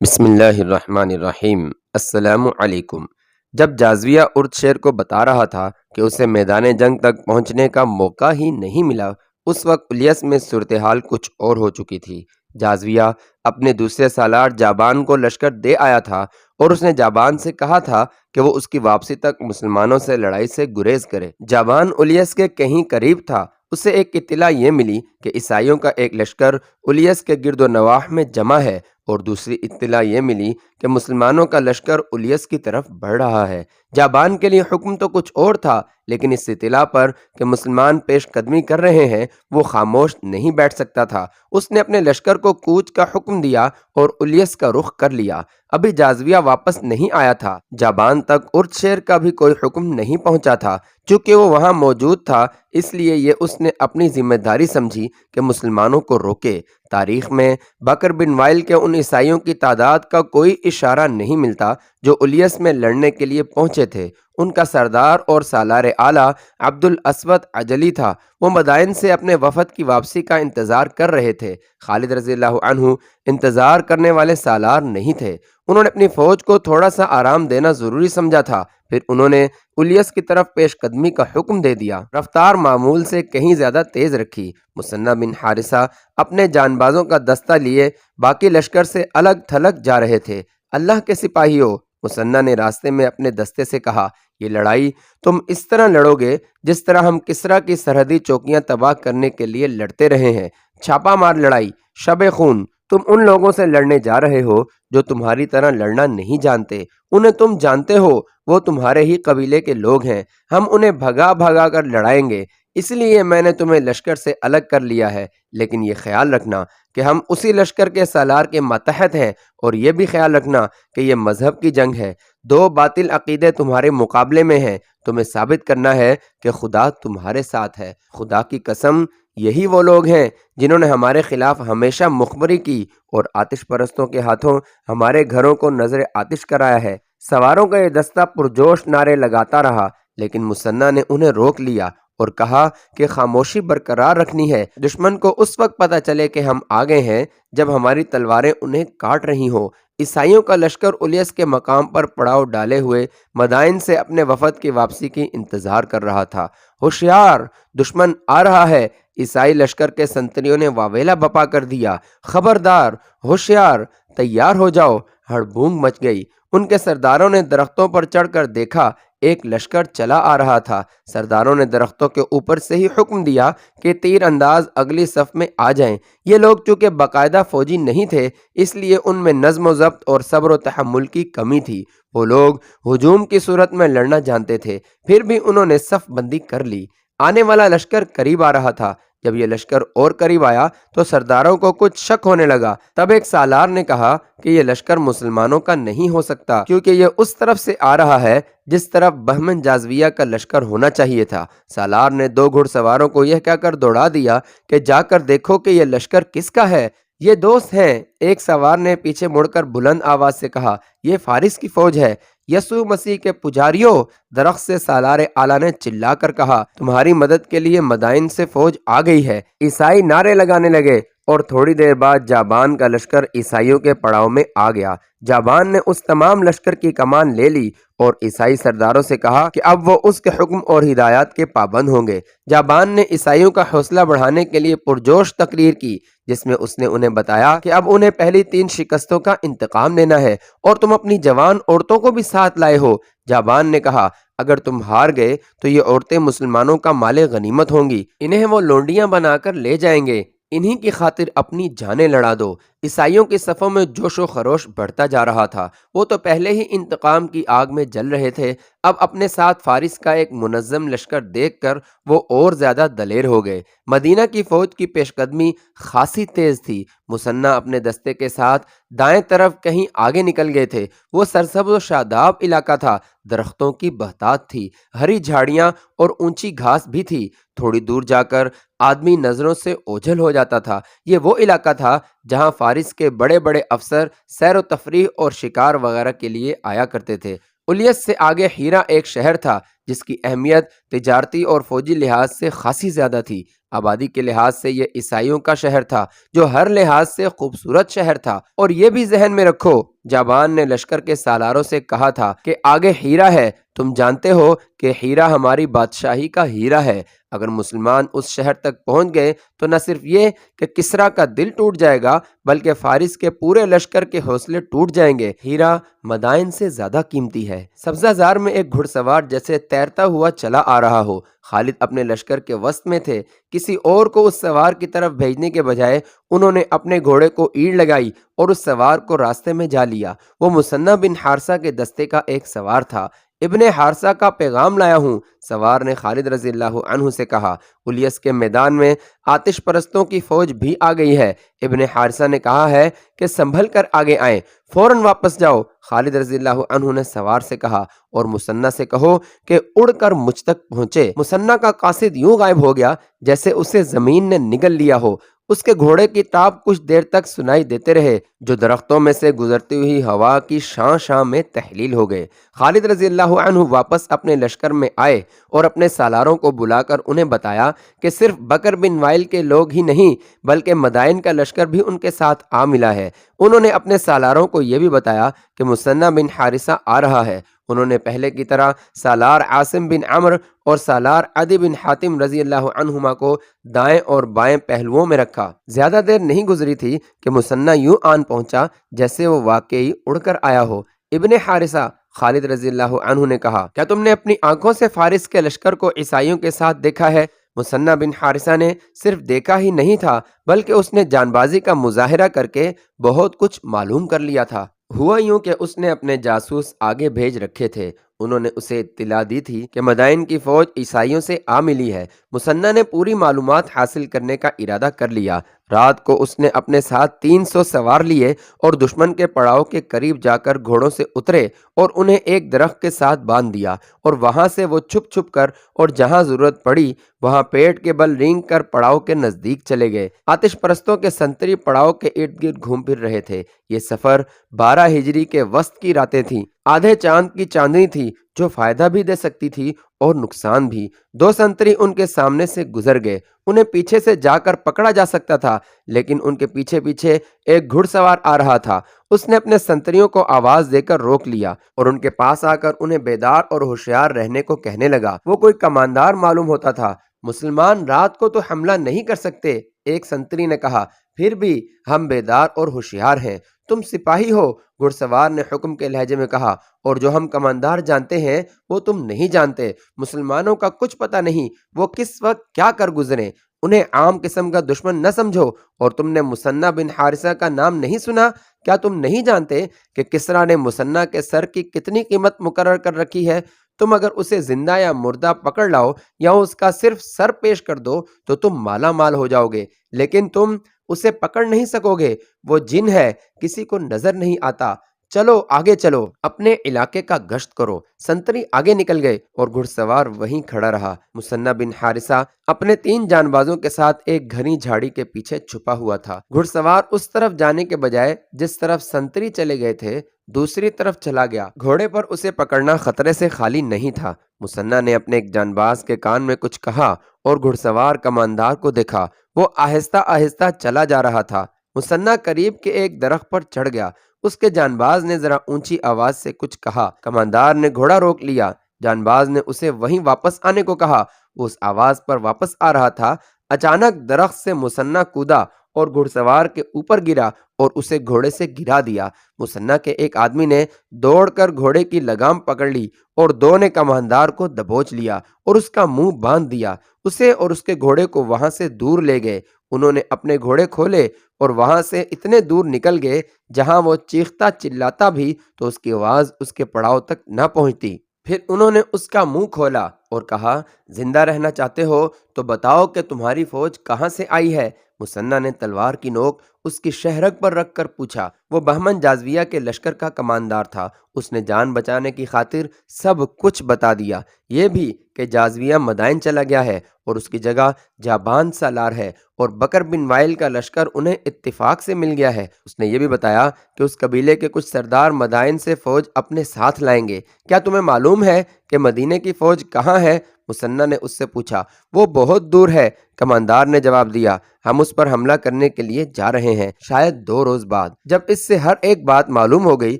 بسم اللہ الرحمن الرحیم۔ السلام علیکم۔ جب جازویہ ارد شیر کو بتا رہا تھا کہ اسے میدان جنگ تک پہنچنے کا موقع ہی نہیں ملا، اس وقت الیس میں صورتحال کچھ اور ہو چکی تھی۔ جازویہ اپنے دوسرے سالار جابان کو لشکر دے آیا تھا اور اس نے جابان سے کہا تھا کہ وہ اس کی واپسی تک مسلمانوں سے لڑائی سے گریز کرے۔ جابان الیس کے کہیں قریب تھا۔ اسے ایک اطلاع یہ ملی کہ عیسائیوں کا ایک لشکر الیس کے گرد و نواح میں جمع ہے، اور دوسری اطلاع یہ ملی کہ مسلمانوں کا لشکر الیس کی طرف بڑھ رہا ہے۔ جابان کے لیے حکم تو کچھ اور تھا، لیکن اس اطلاع پر کہ مسلمان پیش قدمی کر رہے ہیں وہ خاموش نہیں بیٹھ سکتا تھا۔ اس نے اپنے لشکر کو کوچ کا حکم دیا اور الیس کا رخ کر لیا۔ ابھی جازویہ واپس نہیں آیا تھا۔ جابان تک ارد شیر کا بھی کوئی حکم نہیں پہنچا تھا۔ چونکہ وہ وہاں موجود تھا، اس لیے یہ اس نے اپنی ذمہ داری سمجھی کہ مسلمانوں کو روکے۔ تاریخ میں بکر بن وائل کے ان عیسائیوں کی تعداد کا کوئی اشارہ نہیں ملتا جو الیس میں لڑنے کے لیے پہنچے تھے۔ ان کا سردار اور سالار اعلیٰ عبد الاسود عجلی تھا۔ وہ مدائن سے اپنے وفد کی واپسی کا انتظار کر رہے تھے۔ خالد رضی اللہ عنہ انتظار کرنے والے سالار نہیں تھے۔ انہوں نے اپنی فوج کو تھوڑا سا آرام دینا ضروری سمجھا تھا۔ پھر انہوں نے الیس کی طرف پیش قدمی کا حکم دے دیا۔ رفتار معمول سے کہیں زیادہ تیز رکھی۔ مثنہ بن حارثہ اپنے جان بازوں کا دستہ لیے باقی لشکر سے الگ تھلگ جا رہے تھے۔ اللہ کے سپاہیوں، مثنہ نے راستے میں اپنے دستے سے کہا، یہ لڑائی تم اس طرح لڑو گے جس طرح ہم کسریٰ کی سرحدی چوکیاں تباہ کرنے کے لیے لڑتے رہے ہیں۔ چھاپا مار لڑائی، شب خون۔ تم ان لوگوں سے لڑنے جا رہے ہو جو تمہاری طرح لڑنا نہیں جانتے۔ انہیں تم جانتے ہو، وہ تمہارے ہی قبیلے کے لوگ ہیں۔ ہم انہیں بھگا بھگا کر لڑائیں گے۔ اس لیے میں نے تمہیں لشکر سے الگ کر لیا ہے، لیکن یہ خیال رکھنا کہ ہم اسی لشکر کے سالار کے ماتحت ہیں، اور یہ بھی خیال رکھنا کہ یہ مذہب کی جنگ ہے۔ دو باطل عقیدے تمہارے مقابلے میں ہیں۔ تمہیں ثابت کرنا ہے کہ خدا تمہارے ساتھ ہے۔ خدا کی قسم، یہی وہ لوگ ہیں جنہوں نے ہمارے خلاف ہمیشہ مخبری کی اور آتش پرستوں کے ہاتھوں ہمارے گھروں کو نظر آتش کرایا ہے۔ سواروں کا یہ دستہ پرجوش نعرے لگاتا رہا، لیکن مثنہ نے انہیں روک لیا اور کہا کہ خاموشی برقرار رکھنی ہے۔ دشمن کو اس وقت پتہ چلے کہ ہم آگے ہیں جب ہماری تلواریں انہیں کاٹ رہی ہوں۔ عیسائیوں کا لشکر الیس کے مقام پر پڑاؤ ڈالے ہوئے مدائن سے اپنے وفد کی واپسی کی انتظار کر رہا تھا۔ ہوشیار، دشمن آ رہا ہے! عیسائی لشکر کے سنتریوں نے واویلا بپا کر دیا۔ خبردار، ہوشیار، تیار ہو جاؤ! ہڑبونگ مچ گئی۔ ان کے سرداروں نے درختوں پر چڑھ کر دیکھا، ایک لشکر چلا آ رہا تھا۔ سرداروں نے درختوں کے اوپر سے ہی حکم دیا کہ تیر انداز اگلی صف میں آ جائیں۔ یہ لوگ چونکہ باقاعدہ فوجی نہیں تھے، اس لیے ان میں نظم و ضبط اور صبر و تحمل کی کمی تھی۔ وہ لوگ ہجوم کی صورت میں لڑنا جانتے تھے، پھر بھی انہوں نے صف بندی کر لی۔ آنے والا لشکر قریب آ رہا تھا۔ جب یہ لشکر اور قریب آیا تو سرداروں کو کچھ شک ہونے لگا۔ تب ایک سالار نے کہا کہ یہ لشکر مسلمانوں کا نہیں ہو سکتا، کیونکہ یہ اس طرف سے آ رہا ہے جس طرف بہمن جازویہ کا لشکر ہونا چاہیے تھا۔ سالار نے دو گھڑ سواروں کو یہ کہہ کر دوڑا دیا کہ جا کر دیکھو کہ یہ لشکر کس کا ہے۔ یہ دوست ہیں۔ ایک سوار نے پیچھے مڑ کر بلند آواز سے کہا، یہ فارس کی فوج ہے۔ یسوع مسیح کے پجاریوں! درخت سے سالار اعلیٰ نے چلا کر کہا، تمہاری مدد کے لیے مدائن سے فوج آ گئی ہے۔ عیسائی نعرے لگانے لگے، اور تھوڑی دیر بعد جابان کا لشکر عیسائیوں کے پڑاؤ میں آ گیا۔ جابان نے اس تمام لشکر کی کمان لے لی اور عیسائی سرداروں سے کہا کہ اب وہ اس کے حکم اور ہدایات کے پابند ہوں گے۔ جابان نے عیسائیوں کا حوصلہ بڑھانے کے لیے پرجوش تقریر کی، جس میں اس نے انہیں بتایا کہ اب انہیں پہلی 3 شکستوں کا انتقام لینا ہے، اور تم اپنی جوان عورتوں کو بھی ساتھ لائے ہو۔ جابان نے کہا، اگر تم ہار گئے تو یہ عورتیں مسلمانوں کا مال غنیمت ہوں گی، انہیں وہ لونڈیاں بنا کر لے جائیں گے۔ انہی کی خاطر اپنی جانیں لڑا دو۔ عیسائیوں کی صفوں میں جوش و خروش بڑھتا جا رہا تھا۔ وہ تو پہلے ہی انتقام کی آگ میں جل رہے تھے، اب اپنے ساتھ فارس کا ایک منظم لشکر دیکھ کر وہ اور زیادہ دلیر ہو گئے۔ مدینہ کی فوج کی پیش قدمی خاصی تیز تھی۔ مثنہ اپنے دستے کے ساتھ دائیں طرف کہیں آگے نکل گئے تھے۔ وہ سرسبز و شاداب علاقہ تھا، درختوں کی بہتات تھی، ہری جھاڑیاں اور اونچی گھاس بھی تھی۔ تھوڑی دور جا کر آدمی نظروں سے اوجھل ہو جاتا تھا۔ یہ وہ علاقہ تھا جہاں فارس کے بڑے بڑے افسر سیر و تفریح اور شکار وغیرہ کے لیے آیا کرتے تھے۔ الیس سے آگے ہیرا ایک شہر تھا جس کی اہمیت تجارتی اور فوجی لحاظ سے خاصی زیادہ تھی۔ آبادی کے لحاظ سے یہ عیسائیوں کا شہر تھا جو ہر لحاظ سے خوبصورت شہر تھا۔ اور یہ بھی ذہن میں رکھو، جابان نے لشکر کے سالاروں سے کہا تھا کہ آگے ہیرا ہے، تم جانتے ہو کہ ہیرا ہماری بادشاہی کا ہیرا ہے۔ اگر مسلمان اس شہر تک پہنچ گئے تو نہ صرف یہ کہ کسریٰ کا دل ٹوٹ جائے گا بلکہ فارس کے پورے لشکر کے حوصلے ٹوٹ جائیں گے۔ ہیرا مدائن سے زیادہ قیمتی ہے۔ سبزہ زار میں ایک گھڑ سوار جیسے تیرتا ہوا چلا آ رہا ہو۔ خالد اپنے لشکر کے وسط میں تھے۔ کسی اور کو اس سوار کی طرف بھیجنے کے بجائے انہوں نے اپنے گھوڑے کو ایڑ لگائی اور اس سوار کو راستے میں جا لیا۔ وہ مثنہ بن حارثہ کے دستے کا ایک سوار تھا۔ ابن حارثہ کا پیغام لایا ہوں، سوار نے خالد رضی اللہ عنہ سے کہا۔ الیس کے میدان میں آتش پرستوں کی فوج بھی آ گئی ہے۔ ابن حارثہ نے کہا ہے کہ سنبھل کر آگے آئیں، فوراً واپس جاؤ۔ خالد رضی اللہ عنہ نے سوار سے کہا، اور مثنہ سے کہو کہ اڑ کر مجھ تک پہنچے۔ مثنہ کا قاصد یوں غائب ہو گیا جیسے اسے زمین نے نگل لیا ہو۔ اس کے گھوڑے کی ٹاپ کچھ دیر تک سنائی دیتے رہے جو درختوں میں سے گزرتی ہوئی ہوا کی شاں شاں میں تحلیل ہو گئے۔ خالد رضی اللہ عنہ واپس اپنے لشکر میں آئے اور اپنے سالاروں کو بلا کر انہیں بتایا کہ صرف بکر بن وائل کے لوگ ہی نہیں بلکہ مدائن کا لشکر بھی ان کے ساتھ آ ملا ہے۔ انہوں نے اپنے سالاروں کو یہ بھی بتایا کہ مثنہ بن حارثہ آ رہا ہے۔ انہوں نے پہلے کی طرح سالار عاصم بن عمرو اور سالار عدی بن حاتم رضی اللہ عنہما کو دائیں اور بائیں پہلوؤں میں رکھا۔ زیادہ دیر نہیں گزری تھی کہ مثنہ یوں آن پہنچا جیسے وہ واقعی اڑ کر آیا ہو۔ ابن حارثہ، خالد رضی اللہ عنہ نے کہا، کیا تم نے اپنی آنکھوں سے فارس کے لشکر کو عیسائیوں کے ساتھ دیکھا ہے؟ مثنہ بن حارثہ نے صرف دیکھا ہی نہیں تھا بلکہ اس نے جان بازی کا مظاہرہ کر کے بہت کچھ معلوم کر لیا تھا۔ ہوا یوں کہ اس نے اپنے جاسوس آگے بھیج رکھے تھے۔ انہوں نے اسے اطلاع دی تھی کہ مدائن کی فوج عیسائیوں سے آ ملی ہے۔ مثنہ نے پوری معلومات حاصل کرنے کا ارادہ کر لیا۔ رات کو اس نے اپنے ساتھ 300 سوار لیے اور دشمن کے پڑاؤ کے قریب جا کر گھوڑوں سے اترے اور انہیں ایک درخت کے ساتھ باندھ دیا، اور وہاں سے وہ چھپ چھپ کر اور جہاں ضرورت پڑی وہاں پیٹ کے بل رینگ کر پڑاؤ کے نزدیک چلے گئے۔ آتش پرستوں کے سنتری پڑاؤ کے ارد گرد گھوم پھر رہے تھے۔ یہ سفر 12 ہجری کے وسط کی راتیں تھیں۔ آدھے چاند کی چاندنی تھی جو فائدہ بھی دے سکتی تھی اور نقصان بھی۔ 2 سنتری ان کے سامنے سے گزر گئے۔ انہیں پیچھے سے جا کر پکڑا جا سکتا تھا لیکن ان کے پیچھے پیچھے ایک گھڑ سوار آ رہا تھا۔ اس نے اپنے سنتریوں کو آواز دے کر روک لیا اور ان کے پاس آ کر انہیں بیدار اور ہوشیار رہنے کو کہنے لگا۔ وہ کوئی کماندار معلوم ہوتا تھا۔ مسلمان رات کو تو حملہ نہیں کر سکتے، ایک سنتری نے کہا، پھر بھی ہم بیدار اور ہوشیار ہیں۔ تم سپاہی ہو، گھڑ سوار نے حکم کے لہجے میں کہا، اور جو ہم کماندار جانتے ہیں وہ تم نہیں جانتے۔ مسلمانوں کا کچھ پتہ نہیں وہ کس وقت کیا کر گزریں۔ انہیں عام قسم کا دشمن نہ سمجھو۔ اور تم نے مثنہ بن حارثہ کا نام نہیں سنا؟ کیا تم نہیں جانتے کہ کسریٰ نے مثنہ کے سر کی کتنی قیمت مقرر کر رکھی ہے؟ تم اگر اسے زندہ یا مردہ پکڑ لاؤ یا اس کا صرف سر پیش کر دو تو تم مالا مال ہو جاؤ گے، لیکن تم اسے پکڑ نہیں سکو گے۔ وہ جن ہے، کسی کو نظر نہیں آتا۔ چلو آگے چلو، اپنے علاقے کا گشت کرو۔ سنتری آگے نکل گئے اور گھڑ سوار وہیں کھڑا رہا۔ مثنہ بن حارثہ اپنے 3 جانبازوں کے ساتھ ایک گھنی جھاڑی کے پیچھے چھپا ہوا تھا۔ گھڑ سوار اس طرف جانے کے بجائے جس طرف سنتری چلے گئے تھے دوسری طرف چلا گیا۔ گھوڑے پر اسے پکڑنا خطرے سے خالی نہیں تھا۔ مثنہ نے اپنے ایک جانباز کے کان میں کچھ کہا اور گھڑ سوار کماندار کو دیکھا۔ وہ آہستہ آہستہ چلا جا رہا تھا۔ مثنہ قریب کے ایک درخت پر چڑھ گیا۔ اس کے جانباز نے ذرا اونچی آواز سے کچھ کہا۔ کماندار نے گھوڑا روک لیا۔ جانباز نے اسے وہیں واپس آنے کو کہا۔ وہ اس آواز پر واپس آ رہا تھا۔ اچانک درخت سے مثنہ کودا اور گھڑ سوار کے اوپر گرا اور اسے گھوڑے سے گرا دیا۔ مثنہ کے ایک آدمی نے دوڑ کر گھوڑے کی لگام پکڑ لی اور 2 نے کماندار کو دبوچ لیا اور اس کا منہ باندھ دیا۔ اسے اور اس کے گھوڑے کو وہاں سے دور لے گئے۔ انہوں نے اپنے گھوڑے کھولے اور وہاں سے اتنے دور نکل گئے جہاں وہ چیختا چلاتا بھی تو اس کی آواز اس کے پڑاؤ تک نہ پہنچتی۔ پھر انہوں نے اس کا منہ کھولا اور کہا، زندہ رہنا چاہتے ہو تو بتاؤ کہ تمہاری فوج کہاں سے آئی ہے؟ مسنہ نے تلوار کی نوک اس کی شہرگ پر رکھ کر پوچھا۔ وہ بہمن جازویہ کے لشکر کا کماندار تھا۔ اس نے جان بچانے کی خاطر سب کچھ بتا دیا، یہ بھی کہ جازویہ مدائن چلا گیا ہے اور اس کی جگہ جابان سالار ہے، اور بکر بن وائل کا لشکر انہیں اتفاق سے مل گیا ہے۔ اس نے یہ بھی بتایا کہ اس قبیلے کے کچھ سردار مدائن سے فوج اپنے ساتھ لائیں گے۔ کیا تمہیں معلوم ہے کہ مدینے کی فوج کہاں ہے؟ مسنہ نے اس سے پوچھا۔ وہ بہت دور ہے، کماندار نے جواب دیا۔ ہم اس پر حملہ کرنے کے لیے جا رہے ہیں، شاید 2 روز بعد۔ جب اس سے ہر ایک بات معلوم ہو گئی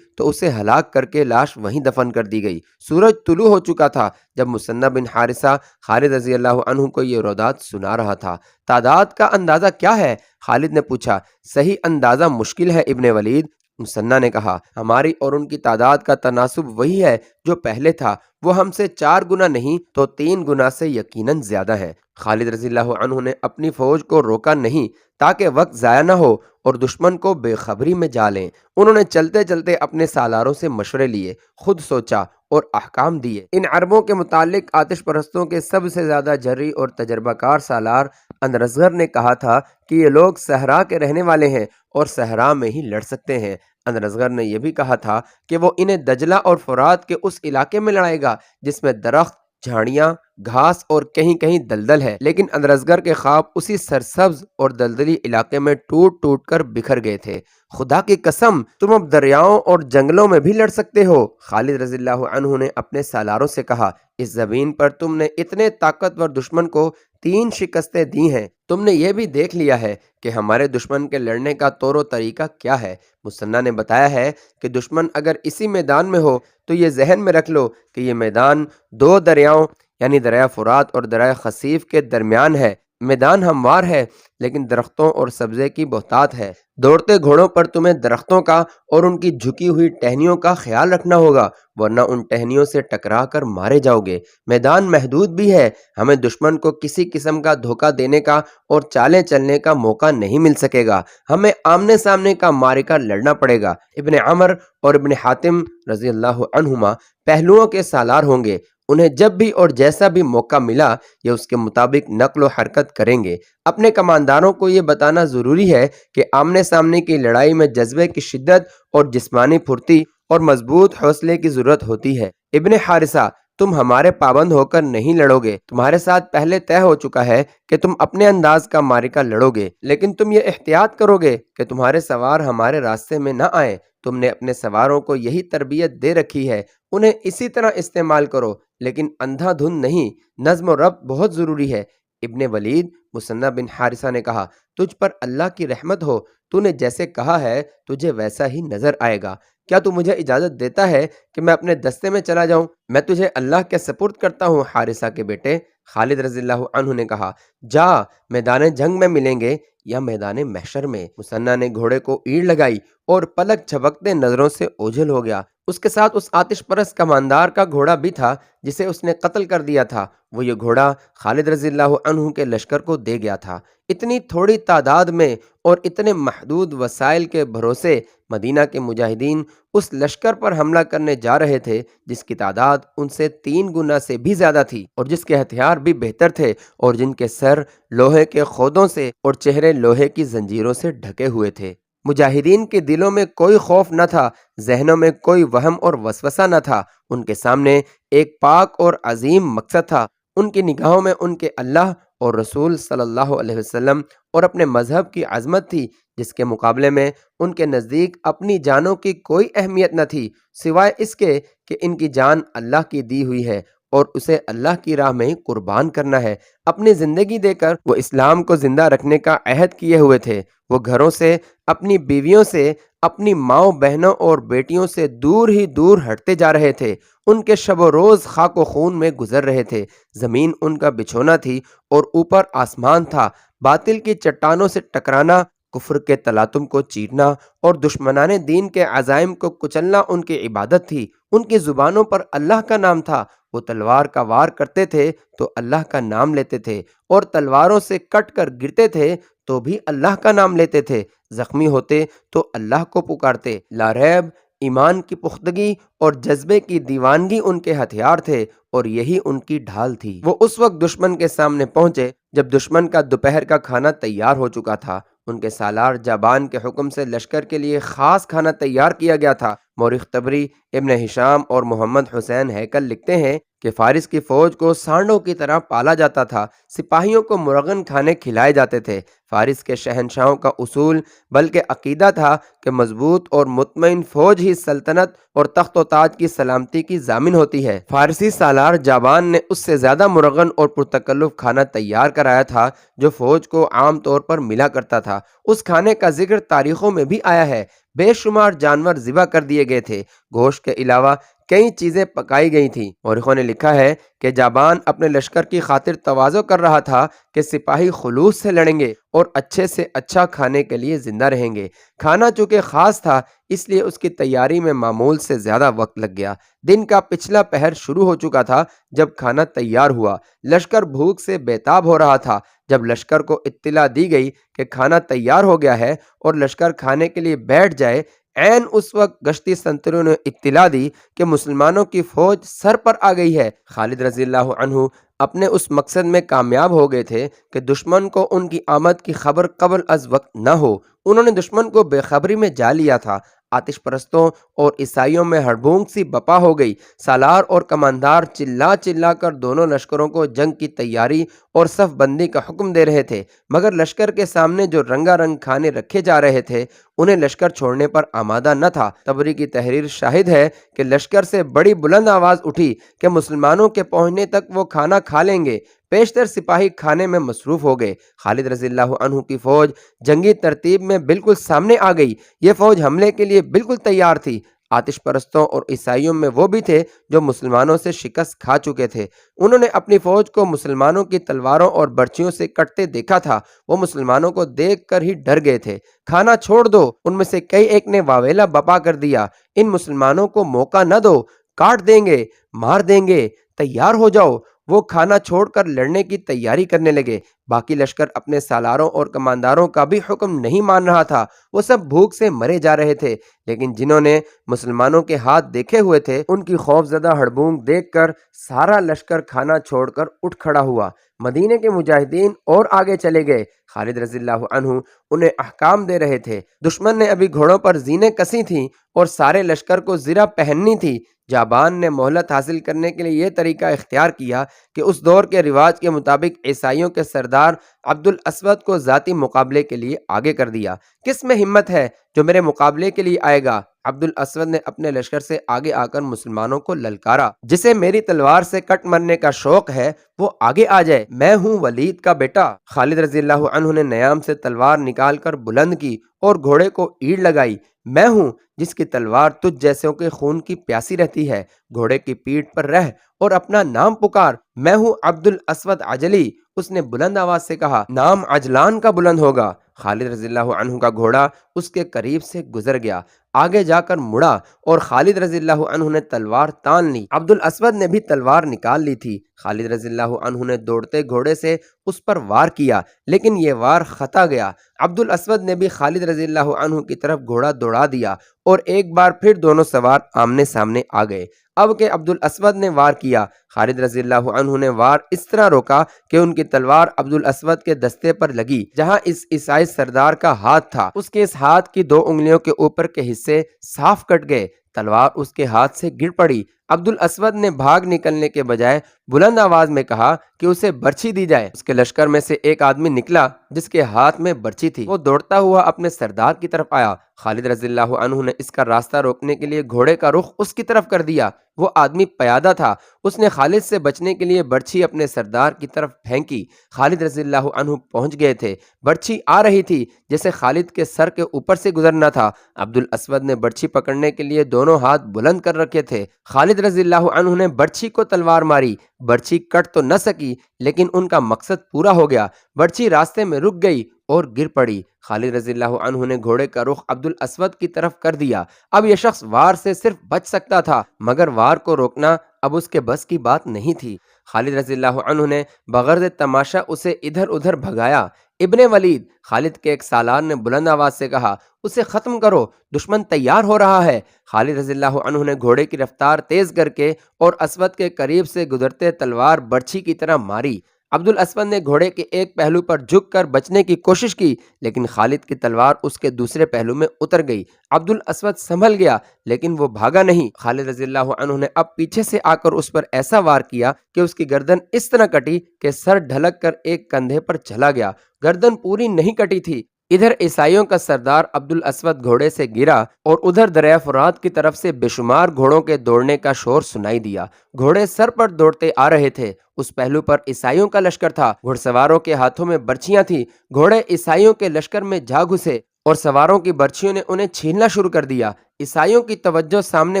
تو اسے ہلاک کر کے لاش وہیں دفن کر دی گئی۔ سورج طلوع ہو چکا تھا جب مسنہ بن حارثہ خالد رضی اللہ عنہ کو یہ رودات سنا رہا تھا۔ تعداد کا اندازہ کیا ہے؟ خالد نے پوچھا۔ صحیح اندازہ مشکل ہے ابن ولید، مسنہ نے کہا۔ ہماری اور ان کی تعداد کا تناسب وہی ہے جو پہلے تھا، وہ ہم سے 4 گنا نہیں تو 3 گنا سے یقیناً زیادہ ہے۔ خالد رضی اللہ عنہ نے اپنی فوج کو روکا نہیں تاکہ وقت ضائع نہ ہو اور دشمن کو بے خبری میں جا لیں۔ انہوں نے چلتے چلتے اپنے سالاروں سے مشورے لیے، خود سوچا اور احکام دیے۔ ان عربوں کے متعلق آتش پرستوں کے سب سے زیادہ جرری اور تجربہ کار سالار اندرزغر نے کہا تھا کہ یہ لوگ صحرا کے رہنے والے ہیں اور صحرا میں ہی لڑ سکتے ہیں۔ اندرزغر نے یہ بھی کہا تھا کہ وہ انہیں دجلہ اور فرات کے اس علاقے میں لڑائے گا جس میں درخت، جھاڑیاں، گھاس اور کہیں کہیں دلدل ہے، لیکن اندرزغر کے خواب اسی سرسبز اور دلدلی علاقے میں ٹوٹ ٹوٹ کر بکھر گئے تھے۔ خدا کی قسم، تم اب دریاؤں اور جنگلوں میں بھی لڑ سکتے ہو، خالد رضی اللہ عنہ نے اپنے سالاروں سے کہا۔ اس زمین پر تم نے اتنے طاقتور دشمن کو 3 شکستیں دی ہیں۔ تم نے یہ بھی دیکھ لیا ہے کہ ہمارے دشمن کے لڑنے کا طور و طریقہ کیا ہے۔ مسنہ نے بتایا ہے کہ دشمن اگر اسی میدان میں ہو تو یہ ذہن میں رکھ لو کہ یہ میدان 2 دریاؤں یعنی دریا فرات اور دریا خصیف کے درمیان ہے۔ میدان ہموار ہے لیکن درختوں اور سبزے کی بہتات ہے۔ دوڑتے گھوڑوں پر تمہیں درختوں کا اور ان کی جھکی ہوئی ٹہنیوں کا خیال رکھنا ہوگا، ورنہ ان ٹہنیوں سے ٹکرا کر مارے جاؤ گے۔ میدان محدود بھی ہے، ہمیں دشمن کو کسی قسم کا دھوکہ دینے کا اور چالیں چلنے کا موقع نہیں مل سکے گا۔ ہمیں آمنے سامنے کا معرکہ لڑنا پڑے گا۔ ابن عمر اور ابن حاتم رضی اللہ عنہما پہلوؤں کے سالار ہوں گے، انہیں جب بھی اور جیسا بھی موقع ملا یہ اس کے مطابق نقل و حرکت کریں گے۔ اپنے کمانداروں کو یہ بتانا ضروری ہے کہ آمنے سامنے کی لڑائی میں جذبے کی شدت اور جسمانی پھرتی اور مضبوط حوصلے کی ضرورت ہوتی ہے۔ ابن حارثہ، تم ہمارے پابند ہو کر نہیں لڑو گے، تمہارے ساتھ پہلے طے ہو چکا ہے کہ تم اپنے انداز کا معرکہ لڑو گے، لیکن تم یہ احتیاط کرو گے کہ تمہارے سوار ہمارے راستے میں نہ آئیں۔ تم نے اپنے سواروں کو یہی تربیت دے رکھی ہے، انہیں اسی طرح استعمال کرو، لیکن اندھا دھند نہیں۔ نظم و ربط بہت ضروری ہے۔ ابن ولید، مسنہ بن حارثہ نے کہا، تجھ پر اللہ کی رحمت ہو، تو نے جیسے کہا ہے تجھے ویسا ہی نظر آئے گا۔ کیا تو مجھے اجازت دیتا ہے کہ میں اپنے دستے میں چلا جاؤں؟ میں تجھے اللہ کے سپرد کرتا ہوں حارثہ کے بیٹے۔ خالد رضی اللہ عنہ نے کہا، جا، میدان جنگ میں ملیں گے یا میدان محشر میں۔ مسنہ نے گھوڑے کو ایڑ لگائی اور پلک جھپکتے نظروں سے اوجھل ہو گیا۔ اس کے ساتھ اس آتش پرست کماندار کا گھوڑا بھی تھا جسے اس نے قتل کر دیا تھا۔ وہ یہ گھوڑا خالد رضی اللہ عنہ کے لشکر کو دے گیا تھا۔ اتنی تھوڑی تعداد میں اور اتنے محدود وسائل کے بھروسے مدینہ کے مجاہدین اس لشکر پر حملہ کرنے جا رہے تھے جس کی تعداد ان سے 3 گنا سے بھی زیادہ تھی، اور جس کے ہتھیار بھی بہتر تھے، اور جن کے سر لوہے کے خودوں سے اور چہرے لوہے کی زنجیروں سے ڈھکے ہوئے تھے۔ مجاہدین کے دلوں میں کوئی خوف نہ تھا، ذہنوں میں کوئی وہم اور وسوسہ نہ تھا۔ ان کے سامنے ایک پاک اور عظیم مقصد تھا۔ ان کی نگاہوں میں ان کے اللہ اور رسول صلی اللہ علیہ وسلم اور اپنے مذہب کی عظمت تھی، جس کے مقابلے میں ان کے نزدیک اپنی جانوں کی کوئی اہمیت نہ تھی، سوائے اس کے کہ ان کی جان اللہ کی دی ہوئی ہے اور اسے اللہ کی راہ میں قربان کرنا ہے۔ اپنی زندگی دے کر وہ اسلام کو زندہ رکھنے کا عہد کیے ہوئے تھے۔ وہ گھروں سے، اپنی بیویوں سے، اپنی ماؤں بہنوں اور بیٹیوں سے دور ہی دور ہٹتے جا رہے تھے۔ ان کے شب و روز خاک و خون میں گزر رہے تھے۔ زمین ان کا بچھونا تھی اور اوپر آسمان تھا۔ باطل کی چٹانوں سے ٹکرانا، کفر کے تلاطم کو چیرنا اور دشمنان دین کے عزائم کو کچلنا ان کی عبادت تھی۔ ان کی زبانوں پر اللہ کا نام تھا۔ وہ تلوار کا وار کرتے تھے تو اللہ کا نام لیتے تھے، اور تلواروں سے کٹ کر گرتے تھے تو بھی اللہ کا نام لیتے تھے۔ زخمی ہوتے تو اللہ کو پکارتے۔ لا ریب، ایمان کی پختگی اور جذبے کی دیوانگی ان کے ہتھیار تھے اور یہی ان کی ڈھال تھی۔ وہ اس وقت دشمن کے سامنے پہنچے جب دشمن کا دوپہر کا کھانا تیار ہو چکا تھا۔ ان کے سالار جابان کے حکم سے لشکر کے لیے خاص کھانا تیار کیا گیا تھا۔ مورخ طبری، ابن ہشام اور محمد حسین ہیکل لکھتے ہیں کہ فارس کی فوج کو سانڈوں کی طرح پالا جاتا تھا، سپاہیوں کو مرغن کھانے کھلائے جاتے تھے۔ فارس کے شہنشاہوں کا اصول بلکہ عقیدہ تھا کہ مضبوط اور مطمئن فوج ہی سلطنت اور تخت و تاج کی سلامتی کی ضامن ہوتی ہے۔ فارسی سالار جابان نے اس سے زیادہ مرغن اور پرتکلف کھانا تیار کرایا تھا جو فوج کو عام طور پر ملا کرتا تھا۔ اس کھانے کا ذکر تاریخوں میں بھی آیا ہے۔ بے شمار جانور ذبح کر دیے گئے تھے، گوشت کے علاوہ کئی چیزیں پکائی گئی تھیں۔ مورخوں نے لکھا ہے کہ جابان اپنے لشکر کی خاطر تواضع کر رہا تھا کہ سپاہی خلوص سے لڑیں گے اور اچھے سے اچھا کھانے کے لیے زندہ رہیں گے۔ کھانا چونکہ خاص تھا اس لیے اس کی تیاری میں معمول سے زیادہ وقت لگ گیا۔ دن کا پچھلا پہر شروع ہو چکا تھا جب کھانا تیار ہوا۔ لشکر بھوک سے بیتاب ہو رہا تھا۔ جب لشکر کو اطلاع دی گئی کہ کھانا تیار ہو گیا ہے اور لشکر کھانے کے لیے بیٹھ جائے، عین اس وقت گشتی سنتروں نے اطلاع دی کہ مسلمانوں کی فوج سر پر آ گئی ہے۔ خالد رضی اللہ عنہ اپنے اس مقصد میں کامیاب ہو گئے تھے کہ دشمن کو ان کی آمد کی خبر قبل از وقت نہ ہو۔ انہوں نے دشمن کو بے خبری میں جا لیا تھا۔ آتش پرستوں اور عیسائیوں میں ہڑبونک سی بپا ہو گئی۔ سالار اور کماندار چلا چلا کر دونوں لشکروں کو جنگ کی تیاری اور صف بندی کا حکم دے رہے تھے، مگر لشکر کے سامنے جو رنگا رنگ کھانے رکھے جا رہے تھے انہیں لشکر چھوڑنے پر آمادہ نہ تھا۔ طبری کی تحریر شاہد ہے کہ لشکر سے بڑی بلند آواز اٹھی کہ مسلمانوں کے پہنچنے تک وہ کھانا کھا لیں گے۔ پیشتر سپاہی کھانے میں مصروف ہو گئے۔ خالد رضی اللہ عنہ کی فوج جنگی ترتیب میں بالکل سامنے آ گئی۔ یہ فوج حملے کے لیے بالکل تیار تھی۔ آتش پرستوں اور عیسائیوں میں وہ بھی تھے جو مسلمانوں سے شکست کھا چکے تھے۔ انہوں نے اپنی فوج کو مسلمانوں کی تلواروں اور برچیوں سے کٹتے دیکھا تھا۔ وہ مسلمانوں کو دیکھ کر ہی ڈر گئے تھے۔ کھانا چھوڑ دو، ان میں سے کئی ایک نے واویلا بپا کر دیا۔ ان مسلمانوں کو موقع نہ دو، کاٹ دیں گے، مار دیں گے، تیار ہو جاؤ۔ وہ کھانا چھوڑ کر لڑنے کی تیاری کرنے لگے۔ باقی لشکر اپنے سالاروں اور کمانداروں کا بھی حکم نہیں مان رہا تھا۔ وہ سب بھوک سے مرے جا رہے تھے، لیکن جنہوں نے مسلمانوں کے ہاتھ دیکھے ہوئے تھے ان کی خوف زدہ ہڑبونک دیکھ کر سارا لشکر کھانا چھوڑ کر اٹھ کھڑا ہوا۔ مدینے کے مجاہدین اور آگے چلے گئے۔ خالد رضی اللہ عنہ انہیں احکام دے رہے تھے۔ دشمن نے ابھی گھوڑوں پر زینے کسی تھیں اور سارے لشکر کو زرہ پہننی تھی۔ جابان نے مہلت حاصل کرنے کے لیے یہ طریقہ اختیار کیا کہ اس دور کے رواج کے مطابق عیسائیوں کے سردار عبد الاسود کو ذاتی مقابلے کے لیے آگے کر دیا۔ کس میں ہمت ہے جو میرے مقابلے کے لیے آئے گا؟ عبد الاسود نے اپنے لشکر سے آگے آ کر مسلمانوں کو للکارا۔ جسے میری تلوار سے کٹ مرنے کا شوق ہے وہ آگے آ جائے، میں ہوں ولید کا بیٹا۔ خالد رضی اللہ عنہ نے نیام سے تلوار نکال کر بلند کی اور گھوڑے کو ایڑ لگائی۔ میں ہوں جس کی تلوار تجھ جیسوں کے خون کی پیاسی رہتی ہے، گھوڑے کی پیٹھ پر رہ اور اپنا نام پکار۔ میں ہوں عبد الاسود عجلی۔ اس نے بلند آواز سے کہا، نام عجلان کا بلند ہوگا۔ خالد رضی اللہ عنہ کا گھوڑا اس کے قریب سے گزر گیا، آگے جا کر مڑا اور خالد رضی اللہ عنہ نے تلوار تان لی۔ عبد الاسود نے بھی تلوار نکال لی تھی۔ خالد رضی اللہ عنہ نے دوڑتے گھوڑے سے اس پر وار کیا، لیکن یہ وار خطا گیا۔ عبد الاسود نے بھی خالد رضی اللہ عنہ کی طرف گھوڑا دوڑا دیا اور ایک بار پھر دونوں سوار آمنے سامنے آ گئے۔ اب کہ عبد الاسود نے وار کیا، خالد رضی اللہ عنہ نے وار اس طرح روکا کہ ان کی تلوار عبد الاسود کے دستے پر لگی جہاں اس عیسائی سردار کا ہاتھ تھا۔ اس کے اس ہاتھ کی 2 انگلیوں کے اوپر کے حصے صاف کٹ گئے، تلوار اس کے ہاتھ سے گر پڑی۔ عبد الاسود نے بھاگ نکلنے کے بجائے بلند آواز میں کہا کہ اسے برچھی دی جائے۔ اس کے لشکر میں سے ایک آدمی نکلا جس کے ہاتھ میں برچھی تھی۔ وہ دوڑتا ہوا اپنے سردار کی طرف آیا۔ خالد رضی اللہ عنہ نے اس کا راستہ روکنے کے لیے گھوڑے کا رخ اس کی طرف کر دیا۔ وہ آدمی پیادہ تھا۔ اس نے خالد سے بچنے کے لیے برچھی اپنے سردار کی طرف پھینکی۔ خالد رضی اللہ عنہ پہنچ گئے تھے۔ برچھی آ رہی تھی جیسے خالد کے سر کے اوپر سے گزرنا تھا۔ عبد الاسود نے برچھی پکڑنے کے لیے دونوں ہاتھ بلند کر رکھے تھے۔ خالد رضی اللہ عنہ نے برچھی کو تلوار ماری۔ برچھی کٹ تو نہ سکی لیکن ان کا مقصد پورا ہو گیا۔ برچھی راستے میں رک گئی اور گر پڑی۔ خالد رضی اللہ عنہ نے گھوڑے کا رخ عبد الاسود کی طرف کر دیا۔ اب یہ شخص وار سے صرف بچ سکتا تھا مگر وار کو روکنا اب اس کے بس کی بات نہیں تھی۔ خالد رضی اللہ عنہ نے بغرض تماشا اسے ادھر ادھر بھگایا۔ ابن ولید، خالد کے ایک سالار نے بلند آواز سے کہا، اسے ختم کرو، دشمن تیار ہو رہا ہے۔ خالد رضی اللہ عنہ نے گھوڑے کی رفتار تیز کر کے اور اسود کے قریب سے گزرتے تلوار برچھی کی طرح ماری۔ عبد الاسود نے گھوڑے کے ایک پہلو پر جھک کر بچنے کی کوشش کی، لیکن خالد کی تلوار اس کے دوسرے پہلو میں اتر گئی۔ عبد الاسود سنبھل گیا لیکن وہ بھاگا نہیں۔ خالد رضی اللہ عنہ نے اب پیچھے سے آ کر اس پر ایسا وار کیا کہ اس کی گردن اس طرح کٹی کہ سر ڈھلک کر ایک کندھے پر چلا گیا۔ گردن پوری نہیں کٹی تھی۔ ادھر عیسائیوں کا سردار عبد الاسود گھوڑے سے گرا اور ادھر دریائے فرات کی طرف سے بے شمار گھوڑوں کے دوڑنے کا شور سنائی دیا۔ گھوڑے سر پر دوڑتے آ رہے تھے۔ اس پہلو پر عیسائیوں کا لشکر تھا۔ گھڑ سواروں کے ہاتھوں میں برچیاں تھیں۔ گھوڑے عیسائیوں کے لشکر میں جا گھسے اور سواروں کی برچیوں نے انہیں چھیننا شروع کر دیا۔ عیسائیوں کی توجہ سامنے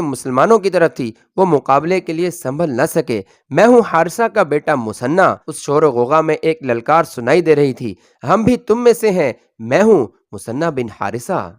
مسلمانوں کی طرف تھی۔ وہ مقابلے کے لیے سنبھل نہ سکے۔ میں ہوں حارثہ کا بیٹا مثنیٰ، اس شور و غوغا میں ایک للکار سنائی دے رہی تھی۔ ہم بھی تم میں سے ہیں، میں ہوں مثنیٰ بن حارثہ۔